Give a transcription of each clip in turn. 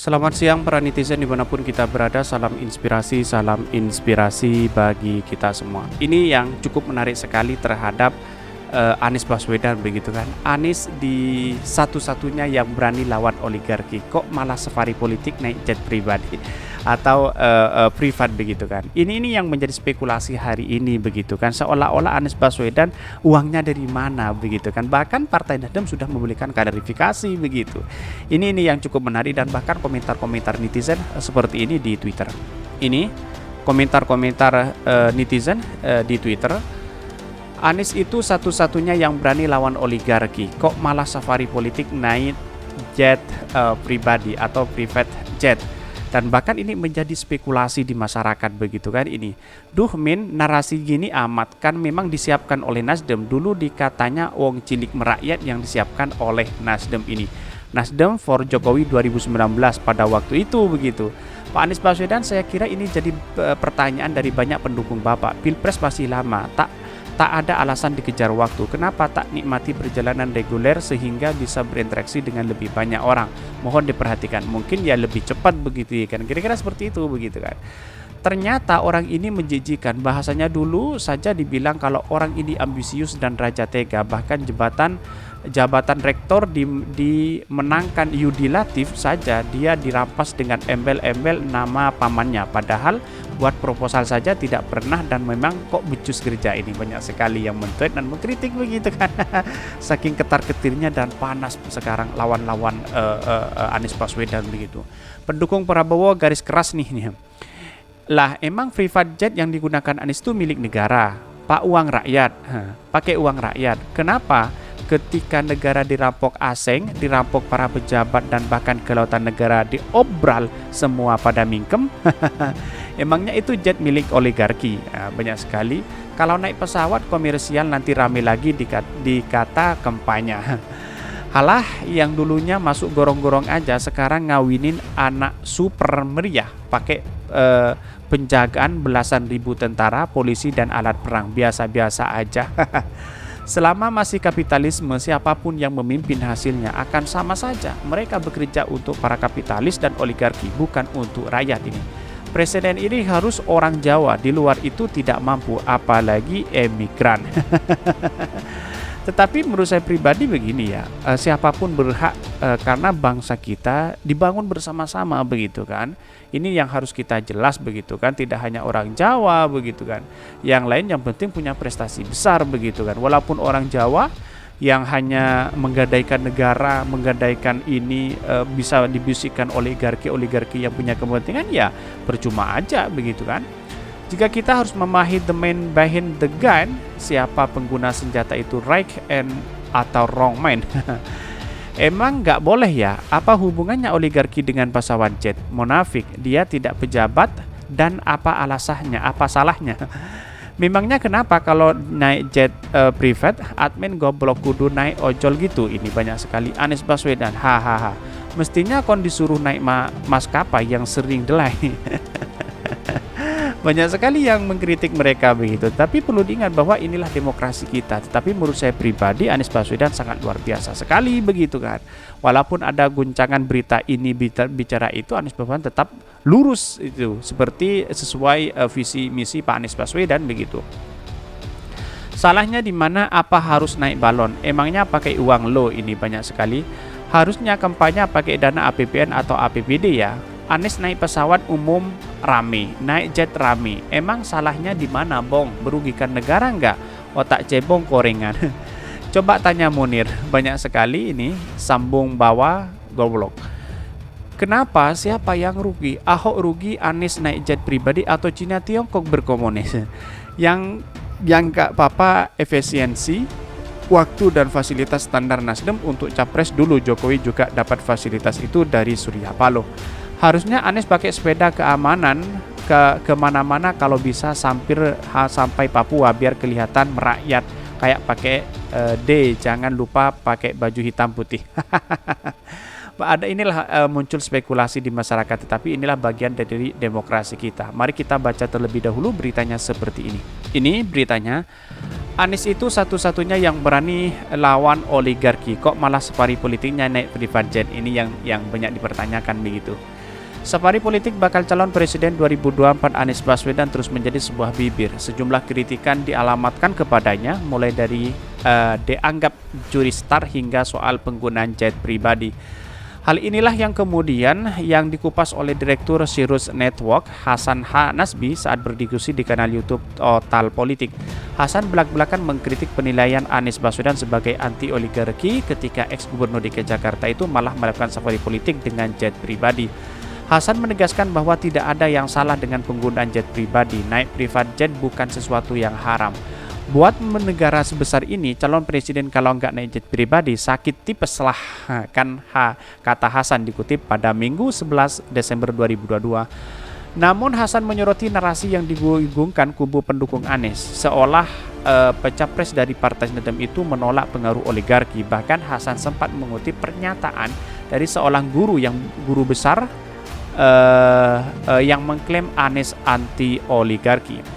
Selamat siang para netizen dimanapun kita berada, salam inspirasi bagi kita semua. Ini yang cukup menarik sekali terhadap Anies Baswedan begitu kan. Anies di satu-satunya yang berani lawan oligarki, kok malah safari politik naik jet pribadi atau privat begitu kan. Ini yang menjadi spekulasi hari ini begitu kan, seolah-olah Anies Baswedan uangnya dari mana begitu kan. Bahkan Partai Nasdem sudah memberikan klarifikasi begitu. Ini yang cukup menarik dan bahkan komentar-komentar netizen seperti ini di Twitter. Ini komentar-komentar netizen di Twitter. Anies itu satu-satunya yang berani lawan oligarki, kok malah safari politik naik jet pribadi atau private jet. Dan bahkan ini menjadi spekulasi di masyarakat begitu kan ini. Duh Min, narasi gini amat kan memang disiapkan oleh Nasdem. Dulu dikatanya wong cilik merakyat yang disiapkan oleh Nasdem ini. Nasdem for Jokowi 2019 pada waktu itu begitu. Pak Anies Baswedan, saya kira ini jadi pertanyaan dari banyak pendukung Bapak. Pilpres masih lama, tak ada alasan dikejar waktu. Kenapa tak nikmati perjalanan reguler sehingga bisa berinteraksi dengan lebih banyak orang? Mohon diperhatikan. Mungkin ya lebih cepat begitu kan. Kira-kira seperti itu begitu kan. Ternyata orang ini menjijikan. Bahasanya dulu saja dibilang kalau orang ini ambisius dan raja tega. Bahkan jabatan rektor dimenangkan Yudi Latif saja dia dirampas dengan embel-embel nama pamannya. Padahal buat proposal saja tidak pernah dan memang kok becus kerja ini. Banyak sekali yang men-tweet dan mengkritik begitu kan. Saking ketar-ketirnya dan panas sekarang lawan-lawan Anies Baswedan begitu. Pendukung Prabowo garis keras nih. Lah emang private jet yang digunakan Anies itu milik negara, pak uang rakyat, pakai uang rakyat. Kenapa? Ketika negara dirampok asing, dirampok para pejabat dan bahkan kelautan negara diobral semua pada mingkem. Emangnya itu jet milik oligarki? Banyak sekali. Kalau naik pesawat komersial nanti rame lagi dikata kampanye. Halah yang dulunya masuk gorong-gorong aja sekarang ngawinin anak super meriah pakai penjagaan belasan ribu tentara, polisi dan alat perang. Biasa-biasa aja. Selama masih kapitalisme, siapapun yang memimpin hasilnya akan sama saja. Mereka bekerja untuk para kapitalis dan oligarki, bukan untuk rakyat ini. Presiden ini harus orang Jawa, di luar itu tidak mampu, apalagi emigran. Tetapi menurut saya pribadi begini ya, siapapun berhak karena bangsa kita dibangun bersama-sama begitu kan. Ini yang harus kita jelas begitu kan, tidak hanya orang Jawa begitu kan. Yang lain yang penting punya prestasi besar begitu kan. Walaupun orang Jawa yang hanya menggadaikan negara, menggadaikan ini bisa dibisikkan oligarki yang punya kepentingan ya percuma aja begitu kan. Jika kita harus memahami the man behind the gun, siapa pengguna senjata itu right and atau wrong man. Emang nggak boleh ya? Apa hubungannya oligarki dengan pesawat jet? Munafik, dia tidak pejabat dan apa alasannya? Apa salahnya? Memangnya kenapa kalau naik jet privat, admin goblok kudu naik ojol gitu? Ini banyak sekali Anies Baswedan, hahaha. Mestinya kon disuruh naik maskapai yang sering delay. Banyak sekali yang mengkritik mereka begitu. Tapi perlu diingat bahwa inilah demokrasi kita. Tetapi menurut saya pribadi Anies Baswedan sangat luar biasa sekali begitu kan. Walaupun ada guncangan berita ini bicara itu, Anies Baswedan tetap lurus itu seperti sesuai visi misi Pak Anies Baswedan begitu. Salahnya di mana? Apa harus naik balon? Emangnya pakai uang lo? Ini banyak sekali. Harusnya kampanye pakai dana APBN atau APBD ya. Anies naik pesawat umum rame, naik jet rame. Emang salahnya di mana, Bong? Merugikan negara enggak? Otak cebong korengan. Coba tanya Munir, banyak sekali ini sambung bawah goblok. Kenapa? Siapa yang rugi? Ahok rugi, Anies naik jet pribadi atau Cina Tiongkok berkomunis? Yang gak apa-apa efisiensi waktu dan fasilitas standar Nasdem untuk capres dulu. Jokowi juga dapat fasilitas itu dari Surya Paloh. Harusnya Anies pakai sepeda keamanan kemana-mana kalau bisa sampai Papua biar kelihatan merakyat kayak pakai D. Jangan lupa pakai baju hitam putih. Inilah muncul spekulasi di masyarakat, tetapi inilah bagian dari demokrasi kita. Mari kita baca terlebih dahulu beritanya seperti ini. Ini beritanya. Anies itu satu-satunya yang berani lawan oligarki, kok malah safari politiknya naik private jet. Ini yang banyak dipertanyakan begitu. Safari politik bakal calon presiden 2024 Anies Baswedan terus menjadi sebuah bibir. Sejumlah kritikan dialamatkan kepadanya, mulai dari dianggap curi star hingga soal penggunaan jet pribadi. Hal inilah yang kemudian yang dikupas oleh Direktur Sirus Network Hasan H. Nasbi saat berdiskusi di kanal YouTube Total Politik. Hasan belak-belakan mengkritik penilaian Anies Baswedan sebagai anti oligarki ketika ex-gubernur DKI Jakarta itu malah melakukan safari politik dengan jet pribadi. Hasan menegaskan bahwa tidak ada yang salah dengan penggunaan jet pribadi. Naik private jet bukan sesuatu yang haram. Buat negara sebesar ini, calon presiden kalau nggak naik jet pribadi sakit tipes lah, kan kata Hasan dikutip pada Minggu 11 Desember 2022. Namun Hasan menyoroti narasi yang digulingkan kubu pendukung Anies, seolah pecapres dari Partai Nasdem itu menolak pengaruh oligarki. Bahkan Hasan sempat mengutip pernyataan dari seorang guru besar yang mengklaim Anies anti oligarki.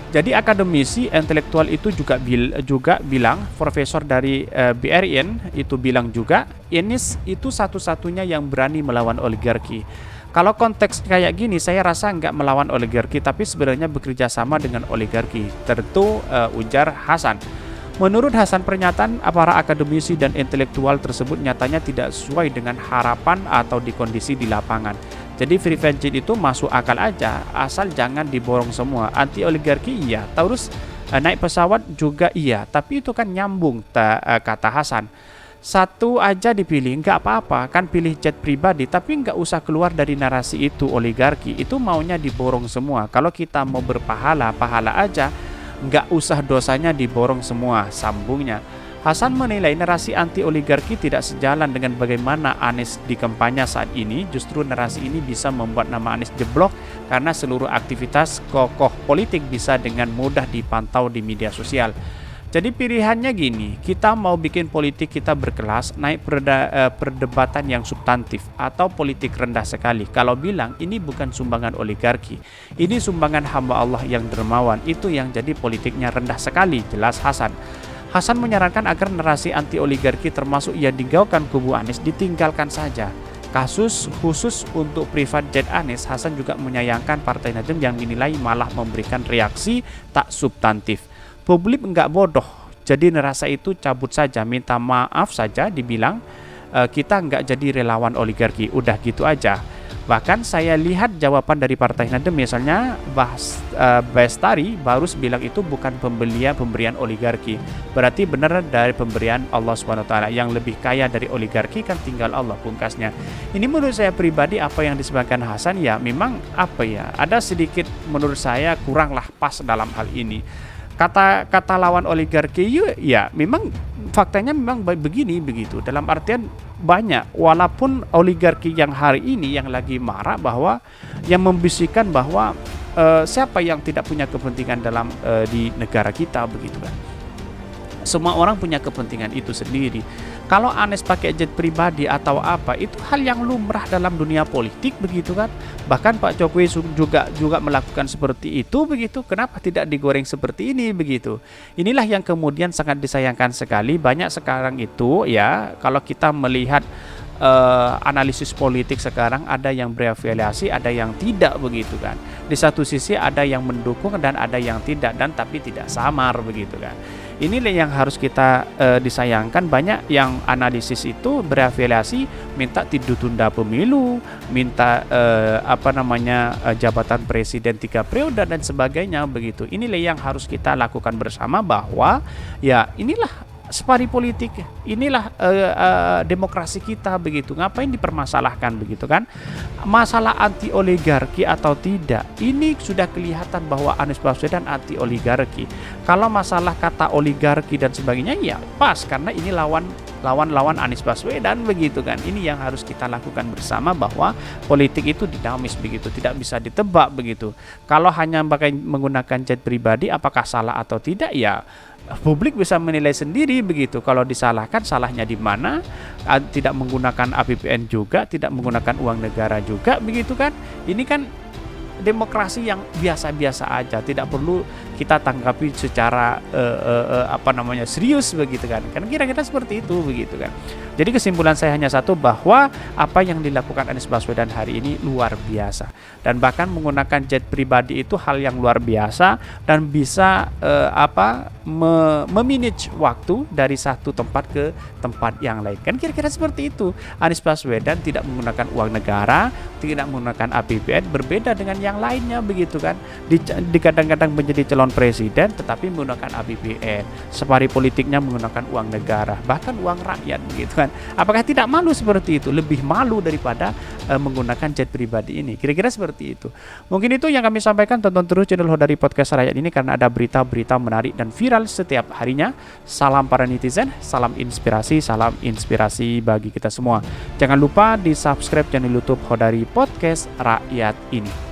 Jadi akademisi intelektual itu juga bilang, profesor dari BRIN itu bilang juga, Anies itu satu-satunya yang berani melawan oligarki. Kalau konteks kayak gini, saya rasa nggak melawan oligarki, tapi sebenarnya bekerja sama dengan oligarki. Tentu ujar Hasan. Menurut Hasan, pernyataan para akademisi dan intelektual tersebut nyatanya tidak sesuai dengan harapan atau di kondisi di lapangan. Jadi private jet itu masuk akal aja, asal jangan diborong semua. Anti oligarki iya, terus naik pesawat juga iya, tapi itu kan nyambung, kata Hasan. Satu aja dipilih, nggak apa-apa, kan pilih jet pribadi, tapi nggak usah keluar dari narasi itu oligarki. Itu maunya diborong semua. Kalau kita mau berpahala, pahala aja, nggak usah dosanya diborong semua, sambungnya. Hasan menilai narasi anti-oligarki tidak sejalan dengan bagaimana Anies di kampanye saat ini. Justru narasi ini bisa membuat nama Anies jeblok karena seluruh aktivitas kokoh politik bisa dengan mudah dipantau di media sosial. Jadi pilihannya gini, kita mau bikin politik kita berkelas, naik perdebatan yang substantif, atau politik rendah sekali. Kalau bilang ini bukan sumbangan oligarki, ini sumbangan hamba Allah yang dermawan, itu yang jadi politiknya rendah sekali, jelas Hasan. Hasan menyarankan agar narasi anti-oligarki termasuk yang digaungkan kubu Anies ditinggalkan saja. Kasus khusus untuk private jet Anies, Hasan juga menyayangkan Partai Nasdem yang dinilai malah memberikan reaksi tak substantif. Publik enggak bodoh, jadi narasi itu cabut saja, minta maaf saja, dibilang kita enggak jadi relawan oligarki, udah gitu aja. Bahkan saya lihat jawaban dari Partai Nasdem, misalnya Bestari baru bilang itu bukan pemberian oligarki. Berarti benar dari pemberian Allah SWT. Yang lebih kaya dari oligarki kan tinggal Allah, pungkasnya. Ini menurut saya pribadi apa yang disebutkan Hasan ya memang ada sedikit menurut saya kuranglah pas dalam hal ini. Kata lawan oligarki ya memang faktanya memang begini begitu. Dalam artian banyak, walaupun oligarki yang hari ini yang lagi marah bahwa yang membisikkan bahwa siapa yang tidak punya kepentingan dalam di negara kita begitu kan. Semua orang punya kepentingan itu sendiri. Kalau Anies pakai jet pribadi atau apa, itu hal yang lumrah dalam dunia politik begitu kan. Bahkan Pak Jokowi juga melakukan seperti itu begitu. Kenapa tidak digoreng seperti ini begitu? Inilah yang kemudian sangat disayangkan sekali. Banyak sekarang itu ya, kalau kita melihat analisis politik sekarang, ada yang berafiliasi, ada yang tidak begitu kan. Di satu sisi ada yang mendukung dan ada yang tidak, dan tapi tidak samar begitu kan. Inilah yang harus kita disayangkan. Banyak yang analisis itu berafiliasi, minta ditunda pemilu, minta jabatan presiden 3 periode dan sebagainya begitu. Inilah yang harus kita lakukan bersama, bahwa ya inilah safari politik, inilah demokrasi kita begitu. Ngapain dipermasalahkan begitu kan? Masalah anti oligarki atau tidak, ini sudah kelihatan bahwa Anies Baswedan anti oligarki. Kalau masalah kata oligarki dan sebagainya ya pas, karena ini lawan Anies Baswedan begitu kan. Ini yang harus kita lakukan bersama, bahwa politik itu dinamis begitu, tidak bisa ditebak begitu. Kalau hanya menggunakan jet pribadi, apakah salah atau tidak ya publik bisa menilai sendiri begitu. Kalau disalahkan, salahnya di mana? Tidak menggunakan APBN juga, tidak menggunakan uang negara juga begitu kan. Ini kan demokrasi yang biasa-biasa aja, tidak perlu kita tanggapi secara serius begitu kan kira-kira seperti itu begitu kan. Jadi kesimpulan saya hanya satu, bahwa apa yang dilakukan Anies Baswedan hari ini luar biasa, dan bahkan menggunakan jet pribadi itu hal yang luar biasa dan bisa memanage waktu dari satu tempat ke tempat yang lain kan kira-kira seperti itu. Anies Baswedan tidak menggunakan uang negara, tidak menggunakan APBN, berbeda dengan yang lainnya begitu kan. Di kadang-kadang menjadi calon presiden tetapi menggunakan APBN, safari politiknya menggunakan uang negara, bahkan uang rakyat begitu kan. Apakah tidak malu seperti itu? Lebih malu daripada menggunakan jet pribadi ini. Kira-kira seperti itu. Mungkin itu yang kami sampaikan. Tonton terus channel Hodari Podcast Rakyat ini karena ada berita-berita menarik dan viral setiap harinya. Salam para netizen, salam inspirasi bagi kita semua. Jangan lupa di subscribe channel YouTube Hodari Podcast Rakyat ini.